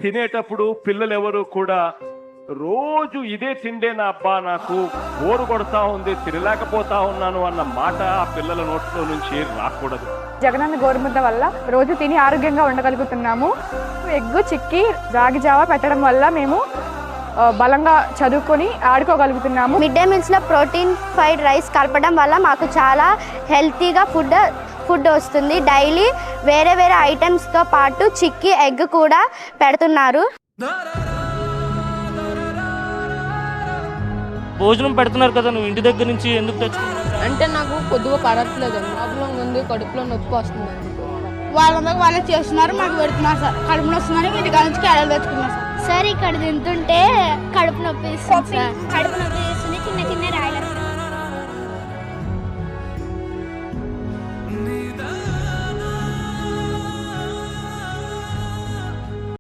తినేటప్పుడు పిల్లలు ఎవరు కూడా రోజు ఇదే తిండేనా అబ్బా, నాకు బోరు కొడతా ఉంది, తినలేకపోతా ఉన్నాను అన్న మాట ఆ పిల్లల నోట్లో నుంచి రాకూడదు. జగనన్న గోరుముద్ద వల్ల రోజు తిని ఆరోగ్యంగా ఉండగలుగుతున్నాము. ఎగ్గు చిక్కి రాగి జావా పెట్టడం వల్ల మేము బలంగా చదువుకొని ఆడుకోగలుగుతున్నాము. మిడ్ డే మీల్స్లో ప్రోటీన్ ఫైడ్ రైస్ కలపడం వల్ల మాకు చాలా హెల్తీగా ఫుడ్ వస్తుంది. డైలీ వేరే వేరే ఐటమ్స్తో పాటు చిక్కీ ఎగ్ కూడా పెడుతున్నారు. భోజనం పెడుతున్నారు కదా, నువ్వు ఇంటి దగ్గర నుంచి ఎందుకు తెచ్చుకున్నావు? అంటే నాకు పొద్దుగా కడట్లేదు, ప్రాబ్లం ఉంది, కడుపులో నొప్పి వస్తుంది. వాళ్ళందరూ వాళ్ళే చేస్తున్నారు, మాకు పెడుతున్నారు సార్. కడుపులో వస్తుందని ఇంటి కాడ నుంచి క్యారెల్ తెచ్చుకున్నాం సార్. సార్ ఇక్కడ తింటుంటే కడుపు నొప్పి ఇస్తుంది సార్. కడుపు నొప్పి